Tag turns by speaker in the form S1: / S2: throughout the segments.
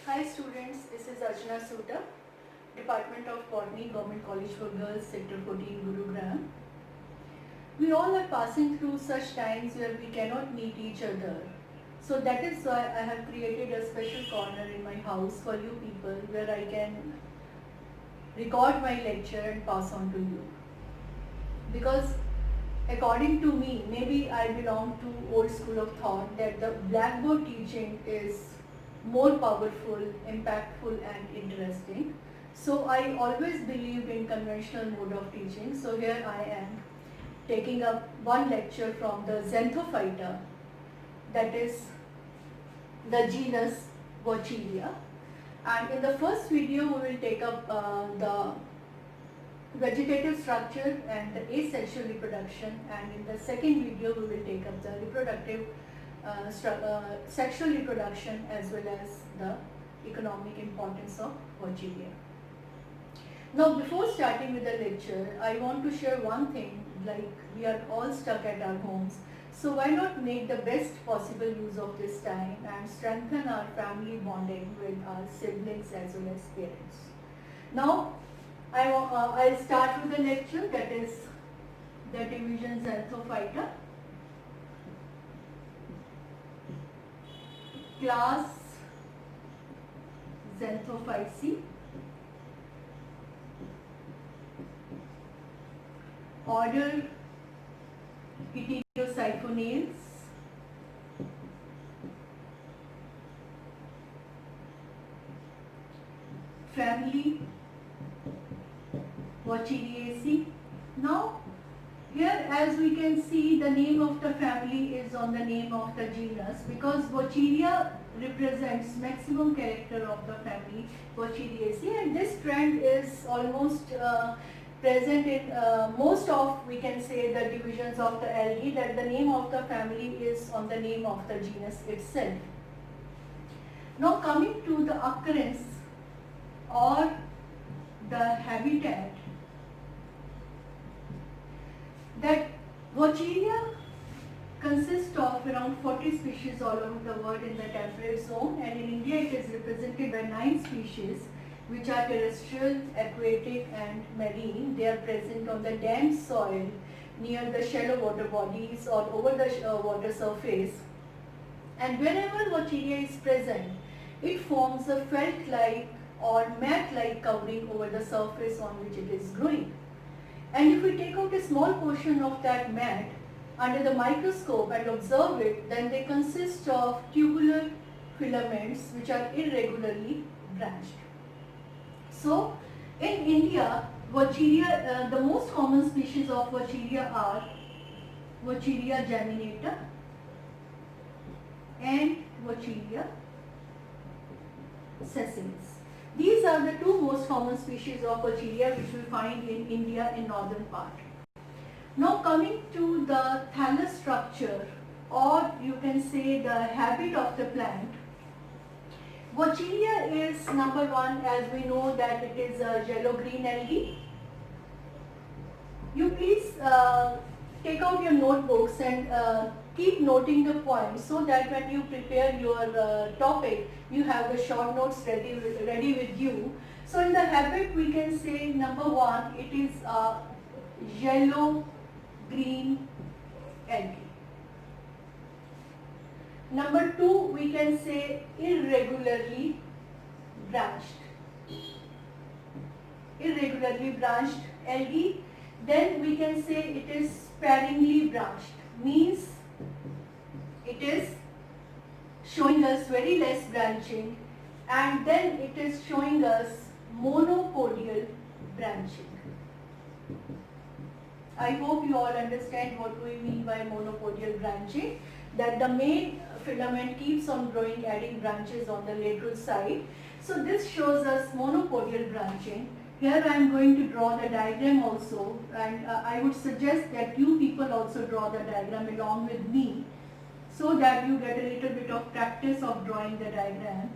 S1: Hi students, this is Archana Suta, Department of Botany, Government College for Girls, Sector 14, Gurugram. We all are passing through such times where we cannot meet each other. So that is why I have created a special corner in my house for you people where I can record my lecture and pass on to you. Because according to me, maybe I belong to old school of thought that the blackboard teaching is more powerful, impactful and interesting. So I always believed in conventional mode of teaching. So here I am taking up one lecture from the Xanthophyta, that is the genus Vaucheria. And in the first video we will take up the vegetative structure and the asexual reproduction, and in the second video we will take up the reproductive sexual reproduction as well as the economic importance of Vaucheria. Now before starting with the lecture, I want to share one thing, like we are all stuck at our homes. So why not make the best possible use of this time and strengthen our family bonding with our siblings as well as parents. Now I'll start with the lecture, that is the division Xanthophyta. Class Xanthophyceae. Order Heterosiphonates. Family Vaucheriaceae. Now here, as we can see, the name of the family is on the name of the genus, because Vaucheria represents maximum character of the family Vaucheriaceae, and this trend is almost present in most of, we can say, the divisions of the algae, that the name of the family is on the name of the genus itself. Now coming to the occurrence or the habitat, that Vaucheria consists of around 40 species all over the world in the temperate zone, and in India it is represented by 9 species which are terrestrial, aquatic and marine. They are present on the damp soil near the shallow water bodies or over the water surface, and wherever Vaucheria is present, it forms a felt-like or mat-like covering over the surface on which it is growing. And if we take out a small portion of that mat under the microscope and observe it, then they consist of tubular filaments which are irregularly branched. So in India, Vaucheria, the most common species of Vaucheria are Vaucheria geminata and Vaucheria sessilis. These are the two most common species of Vaucheria which we find in India in northern part. Now coming to the thallus structure, or you can say the habit of the plant, Vaucheria is number one, as we know that it is a yellow-green algae. You please take out your notebooks and keep noting the points so that when you prepare your topic, you have the short notes ready with you. So in the habit we can say number one, it is a yellow-green algae. Number two, we can say irregularly branched. Irregularly branched algae. Then we can say it is sparingly branched, means it is showing us very less branching, and then it is showing us monopodial branching. I hope you all understand what we mean by monopodial branching, that the main filament keeps on growing, adding branches on the lateral side. So this shows us monopodial branching. Here I am going to draw the diagram also, and I would suggest that you people also draw the diagram along with me, so that you get a little bit of practice of drawing the diagram.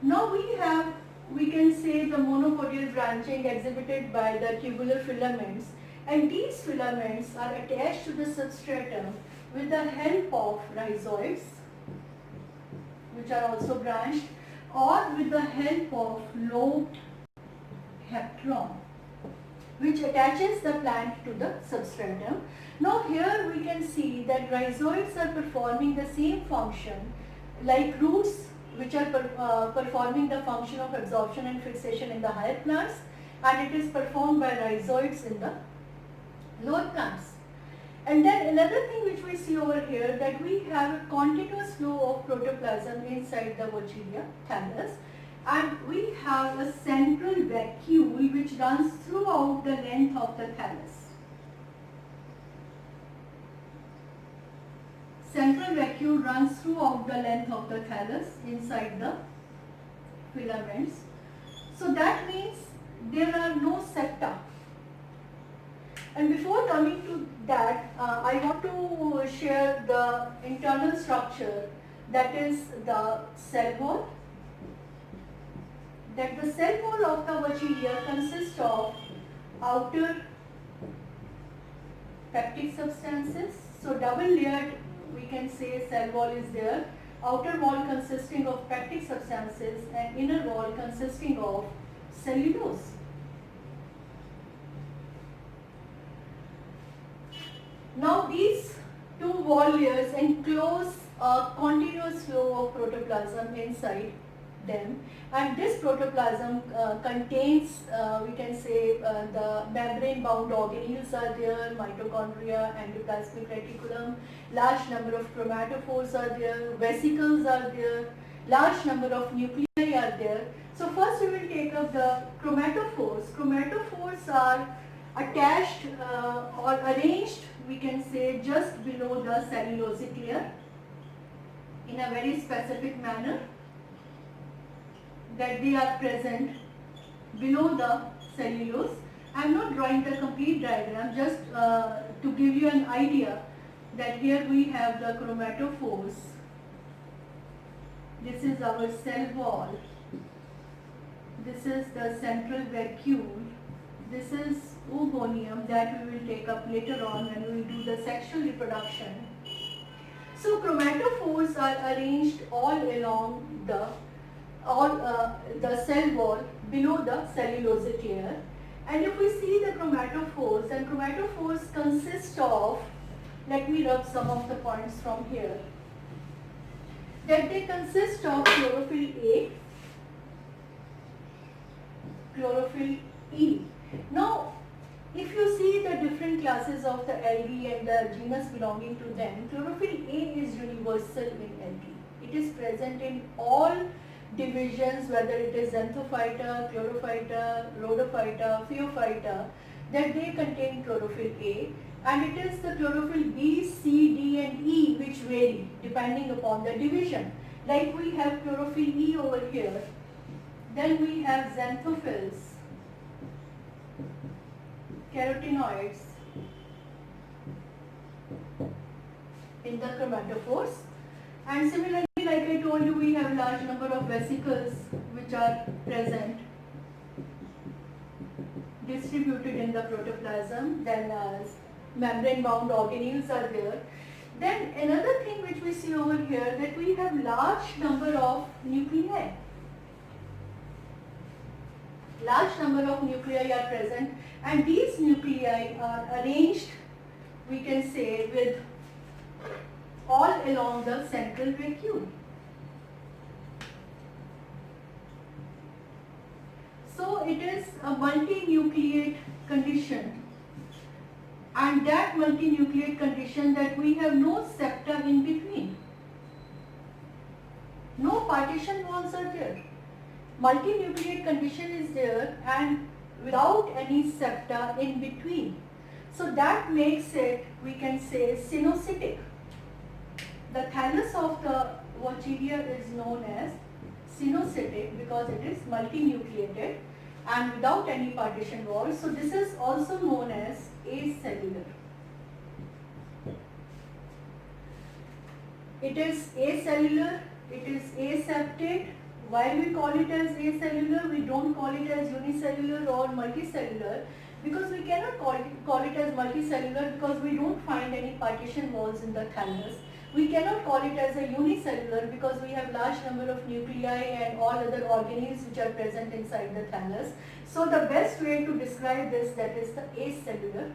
S1: Now we can say the monopodial branching exhibited by the tubular filaments, and these filaments are attached to the substratum with the help of rhizoids, which are also branched, or with the help of lobed heptaron, which attaches the plant to the substratum. Now here we can see that rhizoids are performing the same function like roots, which are performing the function of absorption and fixation in the higher plants, and it is performed by rhizoids in the lower plants. And then another thing which we see over here, that we have a continuous flow of protoplasm inside the Wuchereria thallus, and we have a central vacuole which runs throughout the length of the thallus. Central vacuole runs throughout the length of the thallus inside the filaments. So that means there are no septa. And before coming to that, I want to share the internal structure, that is the cell wall. That the cell wall of the Wuchereria consists of outer peptic substances. So double layered, we can say, cell wall is there. Outer wall consisting of peptic substances and inner wall consisting of cellulose. Now these two wall layers enclose a continuous flow of protoplasm inside them, and this protoplasm contains, we can say, the membrane bound organelles are there, mitochondria, endoplasmic reticulum, large number of chromatophores are there, vesicles are there, large number of nuclei are there. So first we will take up the chromatophores. Chromatophores are attached or arranged, we can say, just below the cellulosic layer in a very specific manner, that they are present below the cellulose. I am not drawing the complete diagram, just to give you an idea that here we have the chromatophores. This is our cell wall. This is the central vacuole. This is oogonium that we will take up later on when we will do the sexual reproduction. So chromatophores are arranged all along the cell wall below the cellulosic layer. And if we see the chromatophores, then chromatophores consist of, let me rub some of the points from here, that they consist of chlorophyll A, chlorophyll E. Now, if you see the different classes of the algae and the genus belonging to them, chlorophyll A is universal in algae. It is present in all divisions, whether it is Xanthophyta, Chlorophyta, Rhodophyta, Phaeophyta, that they contain chlorophyll A, and it is the chlorophyll B, C, D and E which vary depending upon the division. Like we have chlorophyll E over here, then we have xanthophylls, carotenoids in the chromatophores, and similarly, like I told you, we have large number of vesicles which are present distributed in the protoplasm. Then membrane bound organelles are there. Then another thing which we see over here, that we have large number of nuclei. Large number of nuclei are present, and these nuclei are arranged, we can say, with all along the central vacuole. So it is a multinucleate condition, and that multinucleate condition, that we have no septa in between. No partition walls are there. Multinucleate condition is there and without any septa in between. So that makes it, we can say, cynocytic. The thallus of the Wuchereria is known as cynocytic because it is multinucleated and without any partition wall. So this is also known as acellular. It is acellular, it is aseptate. Why we call it as acellular? We don't call it as unicellular or multicellular, because we cannot call it as multicellular because we don't find any partition walls in the thallus. We cannot call it as a unicellular because we have large number of nuclei and all other organelles which are present inside the thallus. So the best way to describe this, that is the acellular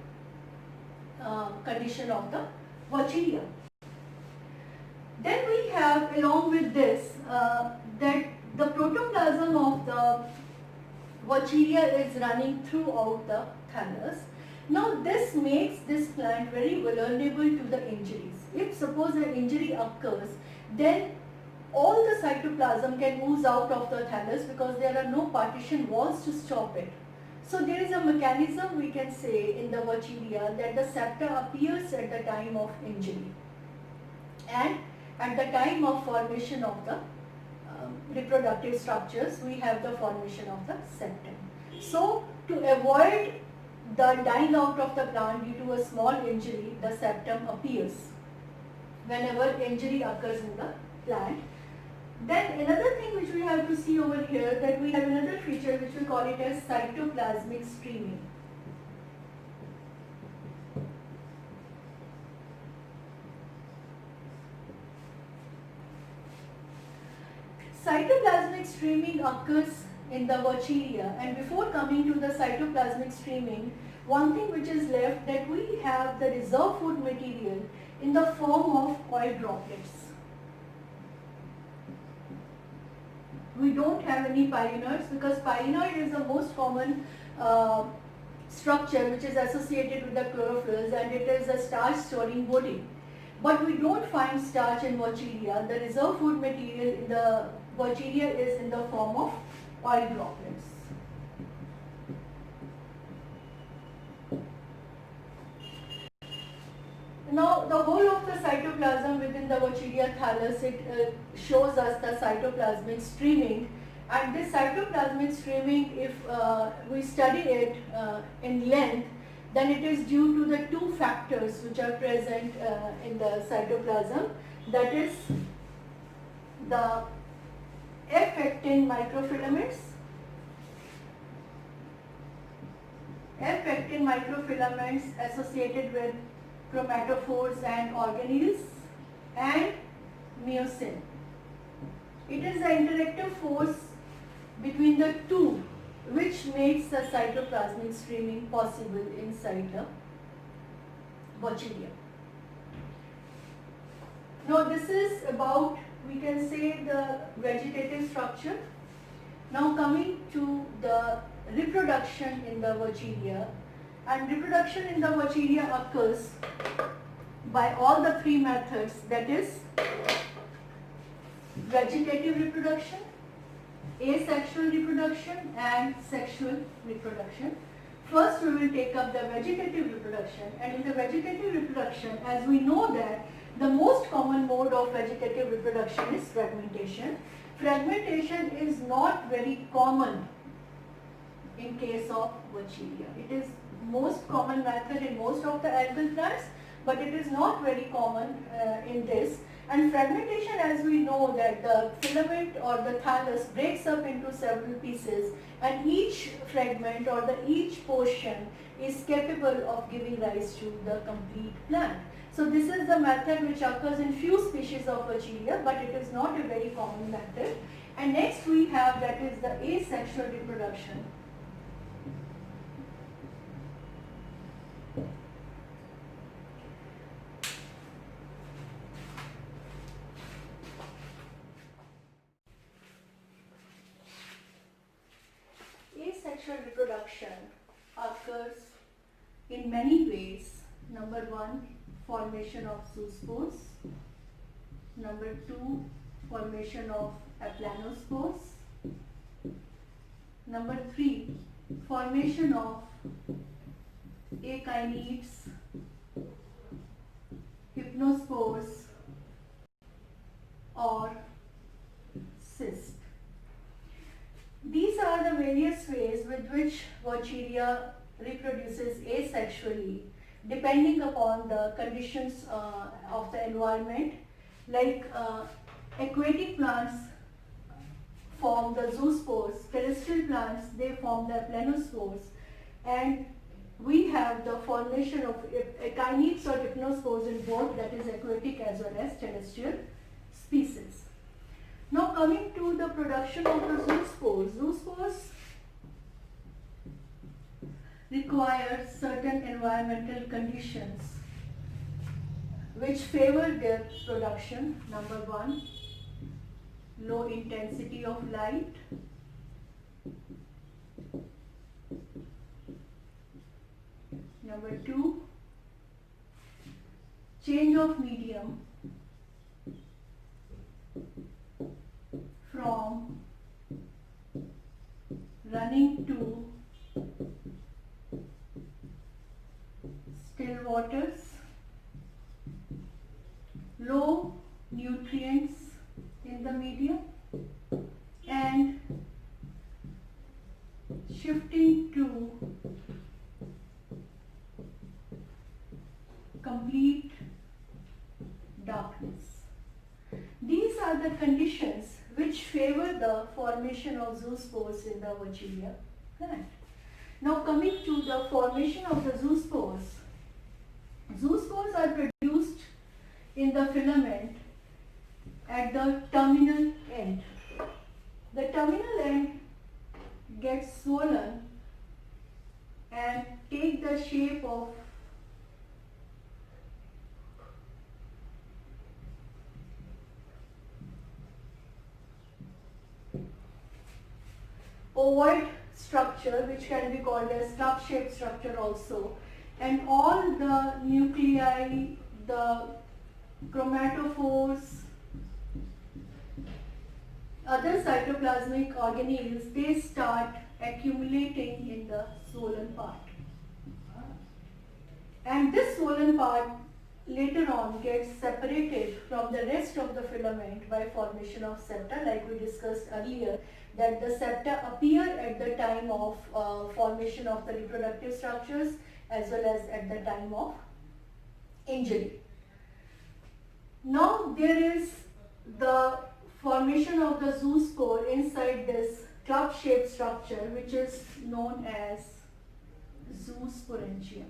S1: condition of the Vaucheria. Then we have, along with this, that the protoplasm of the Vaucheria is running throughout the thallus. Now this makes this plant very vulnerable to the injuries. If suppose an injury occurs, then all the cytoplasm can ooze out of the thallus because there are no partition walls to stop it. So there is a mechanism, we can say, in the Vaucheria that the septa appears at the time of injury and at the time of formation of the reproductive structures, we have the formation of the septum. So to avoid the dying out of the plant due to a small injury, the septum appears whenever injury occurs in the plant. Then another thing which we have to see over here, that we have another feature which we call it as cytoplasmic streaming. Cytoplasmic streaming occurs in the Vaucheria, and before coming to the cytoplasmic streaming, one thing which is left, that we have the reserve food material in the form of oil droplets. We don't have any pyenoids because pyenoid is the most common structure which is associated with the chlorophylls, and it is a starch storing body. But we don't find starch in Vaucheria. The reserve food material in the Vaucheria is in the form of oil droplets. Now the whole of the cytoplasm within the Vaucheria thallus, it shows us the cytoplasmic streaming, and this cytoplasmic streaming, if we study it in length, then it is due to the two factors which are present in the cytoplasm, that is the F-actin microfilaments. F-actin microfilaments associated with chromatophores and organelles, and myosin. It is the interactive force between the two which makes the cytoplasmic streaming possible inside the Vaucheria. Now this is about, we can say, the vegetative structure. Now coming to the reproduction in the Vaucheria, and reproduction in the Vaucheria occurs by all the three methods, that is vegetative reproduction, asexual reproduction and sexual reproduction. First we will take up the vegetative reproduction, and in the vegetative reproduction, as we know that the most common mode of vegetative reproduction is fragmentation. Fragmentation is not very common in case of Vaucheria. It is most common method in most of the algal plants, but it is not very common in this. And fragmentation, as we know, that the filament or the thallus breaks up into several pieces, and each fragment or each portion is capable of giving rise to the complete plant. So this is the method which occurs in few species of Vaucheria, but it is not a very common method. And next we have, that is the asexual reproduction. Asexual reproduction occurs in many ways. Number one, formation of zoospores. Number two, formation of aplanospores. Number three, formation of akinets, hypnospores or cysts. These are the various ways with which Vaucheria reproduces asexually, depending upon the conditions of the environment. Like aquatic plants form the zoospores, terrestrial plants, they form the aplanospores, and we have the formation of kinetes or ichnospores in both, that is aquatic as well as terrestrial species. Now coming to the production of the zoospores. Zoospores require certain environmental conditions which favor their production. Number one, low intensity of light. Number two, change of medium from running to still waters, low nutrients in the medium, and shifting to complete darkness. These are the conditions which favor the formation of zoospores in the Virginia plant. Now coming to the formation of the zoospores. Zoospores are produced in the filament at the terminal end. The terminal end gets swollen and take the shape of ovoid structure, which can be called as cup-shaped structure also, and all the nuclei, the chromatophores, other cytoplasmic organelles, they start accumulating in the swollen part. And this swollen part later on gets separated from the rest of the filament by formation of septa, like we discussed earlier, that the septa appear at the time of formation of the reproductive structures as well as at the time of injury. Now there is the formation of the zoospore inside this club-shaped structure, which is known as zoosporangium.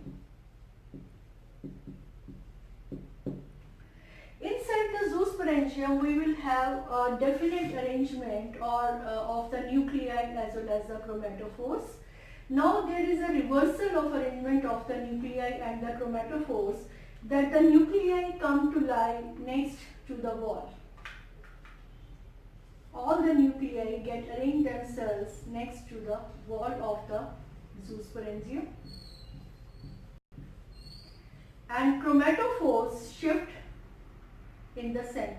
S1: Inside the zoosporangium, we will have a definite arrangement of the nuclei as well as the chromatophores. Now there is a reversal of arrangement of the nuclei and the chromatophores, that the nuclei come to lie next to the wall. All the nuclei get arranged themselves next to the wall of the zoosporangium, and chromatophores shift in the center.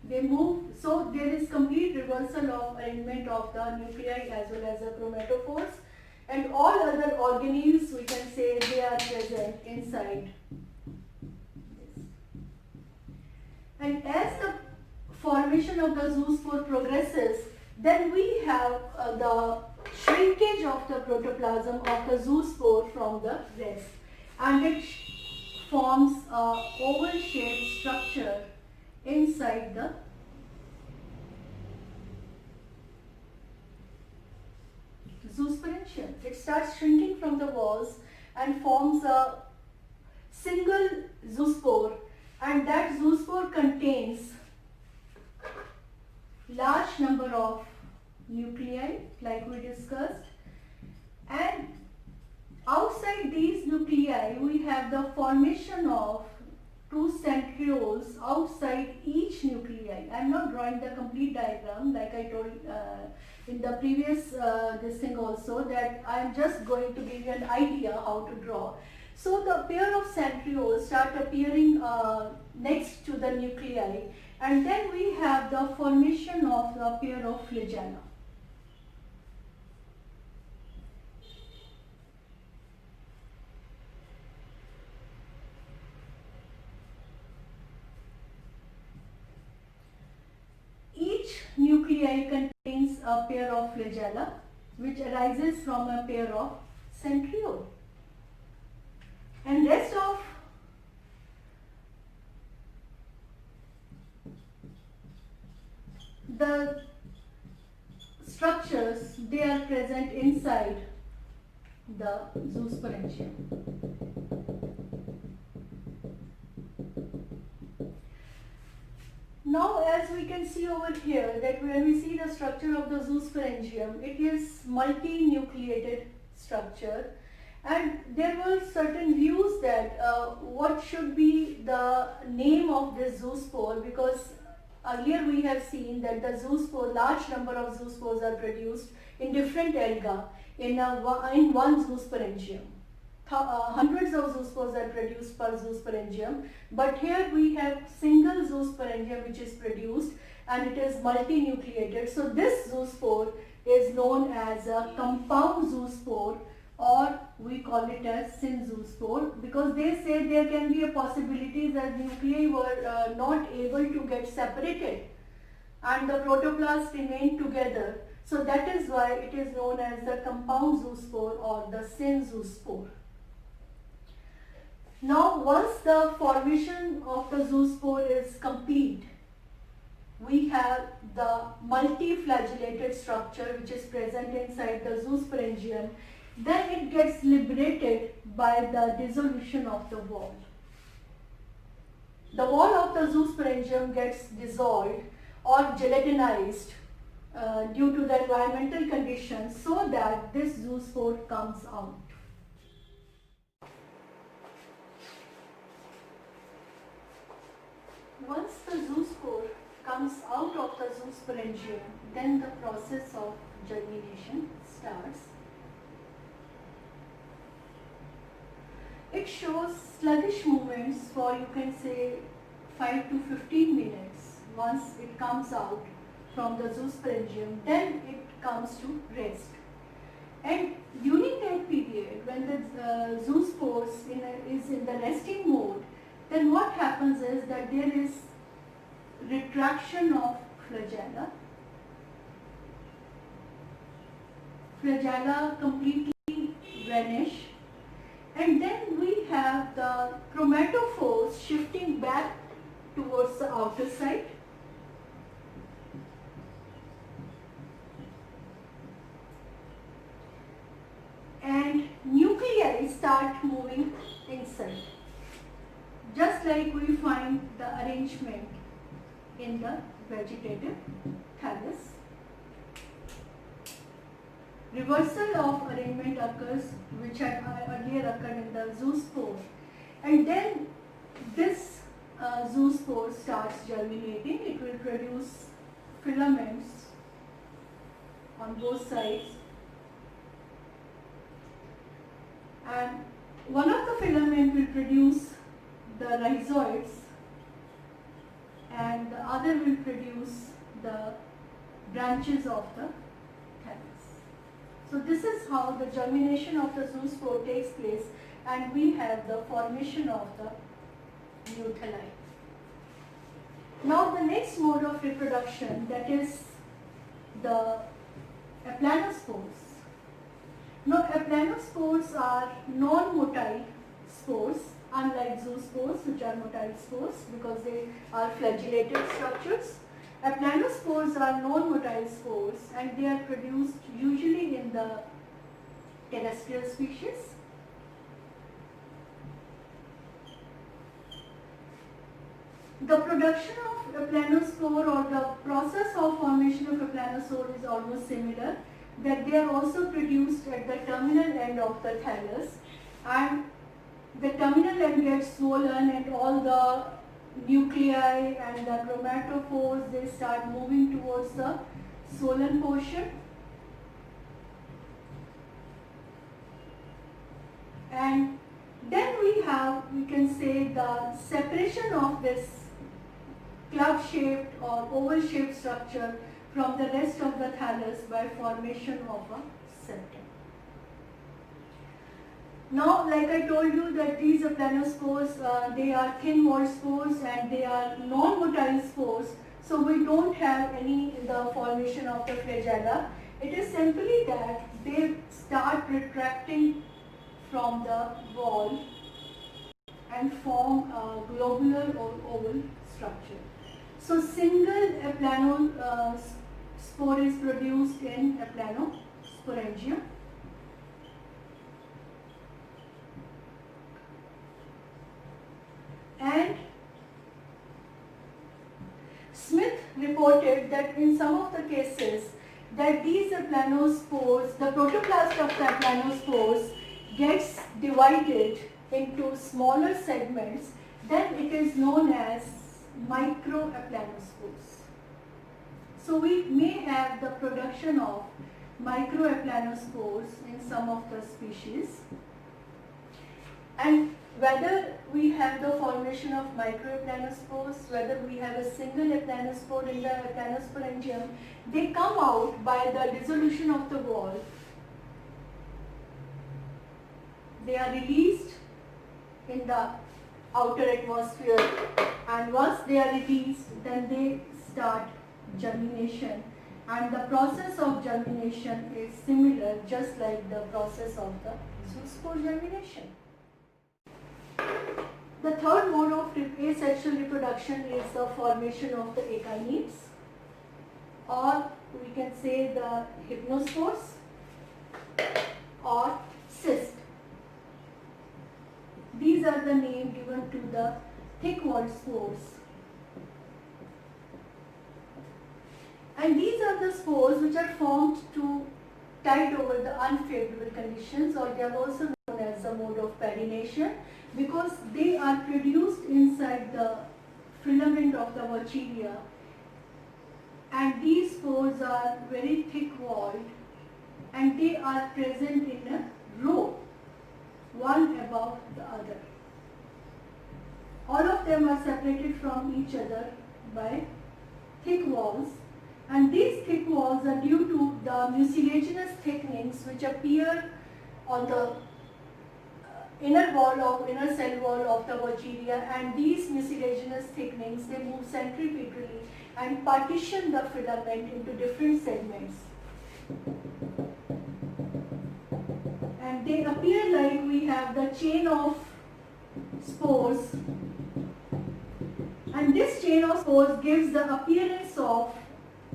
S1: They move, so there is complete reversal of arrangement of the nuclei as well as the chromatophores, and all other organelles, we can say, they are present inside this. And as the formation of the zoospore progresses, then we have the shrinkage of the protoplasm of the zoospore from the rest, and it forms a oval-shaped structure inside the zoosporangium. It starts shrinking from the walls and forms a single zoospore, and that zoospore contains large number of nuclei, like we discussed, and outside these nuclei we have the formation of two centrioles outside each nuclei. I am not drawing the complete diagram, like I told in the previous this thing also, that I am just going to give you an idea how to draw. So the pair of centrioles start appearing next to the nuclei, and then we have the formation of the pair of flagella. Each nuclei contains a pair of flagella, which arises from a pair of centriole. And rest of the structure structures, they are present inside the zoosporangium. Now, as we can see over here, that when we see the structure of the zoosporangium, it is multinucleated structure, and there were certain views that what should be the name of this zoospore, because earlier we have seen that the zoospore, large number of zoospores are produced in different alga in one zoosporangium. Hundreds of zoospores are produced per zoosporangium, but here we have single zoosporangium which is produced and it is multinucleated. So this zoospore is known as a compound zoospore, or we call it as synzoospore, because they say there can be a possibility that nuclei were not able to get separated and the protoplasts remain together. So that is why it is known as the compound zoospore or the synzoospore. Now, once the formation of the zoospore is complete, we have the multiflagellated structure which is present inside the zoosporangium. Then it gets liberated by the dissolution of the wall. The wall of the zoosporangium gets dissolved or gelatinized due to the environmental conditions, so that this zoospore comes out. Once the zoospore comes out of the zoosporangium, then the process of germination starts. It shows sluggish movements for, you can say, 5 to 15 minutes once it comes out from the zoosporangium. Then it comes to rest. And during that period, when the zoospores is in the resting mode, then what happens is that there is retraction of flagella. Flagella completely vanish, and then we have the chromatophores shifting back towards the outer side. And nuclei start moving inside, just like we find the arrangement in the vegetative thallus. Reversal of arrangement occurs, which had earlier occurred in the zoospore, and then this zoospore starts germinating. It will produce filaments on both sides, and one of the filament will produce the rhizoids and the other will produce the branches of the thallus. So this is how the germination of the zoospore takes place, and we have the formation of the new thalli. Now the next mode of reproduction, that is the aplanospores. Now aplanospores are non-motile spores, unlike zoospores which are motile spores because they are flagellated structures. Aplanospores are non-motile spores and they are produced usually in the terrestrial species. The production of aplanospore or the process of formation of aplanospore is almost similar, that they are also produced at the terminal end of the thallus, and the terminal end gets swollen and all the nuclei and the chromatophores, they start moving towards the swollen portion, and then we can say the separation of this club shaped or oval shaped structure from the rest of the thallus by formation of a septum. Now, like I told you that these aplanospores, they are thin walled spores and they are non-motile spores, so we don't have any in the formation of the flagella. It is simply that they start retracting from the wall and form a globular or oval structure. So single spore is produced in aplanosporangium. And Smith reported that in some of the cases that these aplanospores, the protoplast of the aplanospores gets divided into smaller segments, then it is known as microaplanospores. So we may have the production of microaplanospores in some of the species, and whether we have the formation of microaplanospores, whether we have a single aplanospore in the aplanosporangium, they come out by the dissolution of the wall. They are released in the outer atmosphere, and once they are released, then they start germination, and the process of germination is similar, just like the process of the zoospore germination. The third mode of asexual reproduction is the formation of the echinids, or we can say the hypnospores or cyst. These are the name given to the thick-walled spores. And these are the spores which are formed to tide over the unfavorable conditions, or they are also known as the mode of perennation, because they are produced inside the filament of the Wucheria, and these spores are very thick-walled and they are present in a row, one above the other. All of them are separated from each other by thick walls, and these thick walls are due to the mucilaginous thickenings which appear on the inner cell wall of the Wucheria, and these mucilaginous thickenings, they move centripetally and partition the filament into different segments. And they appear like we have the chain of spores, and this chain of spores gives the appearance of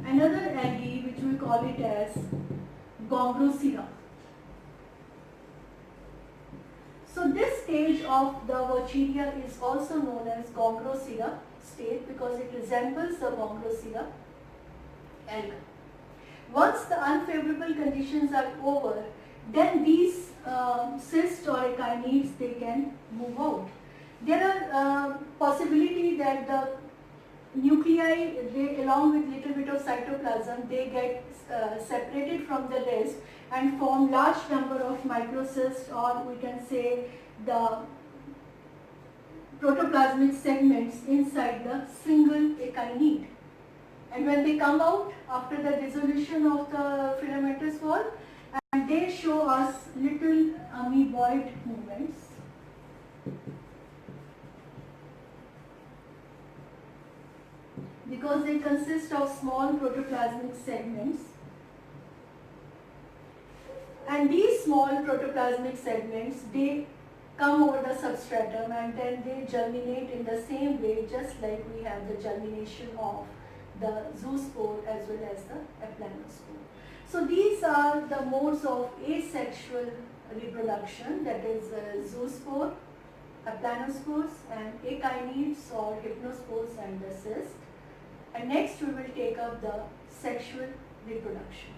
S1: another algae which we call it as Gongrosira. So this stage of the Wucheria is also known as Gongrosira state because it resembles the Gongrosira alga. Once the unfavorable conditions are over, then these cysts or echinids, they can move out. There are possibility that the nuclei, they, along with little bit of cytoplasm, they get separated from the rest and form large number of microcysts, or we can say the protoplasmic segments inside the single echinid. And when they come out after the dissolution of the filamentous wall, and they show us little amoeboid movements. Because they consist of small protoplasmic segments, and these small protoplasmic segments, they come over the substratum and then they germinate in the same way, just like we have the germination of the zoospore as well as the aplanospore. So these are the modes of asexual reproduction, that is zoospore, aplanospores, and echinids or hypnospores and the cyst. And next we will take up the sexual reproduction.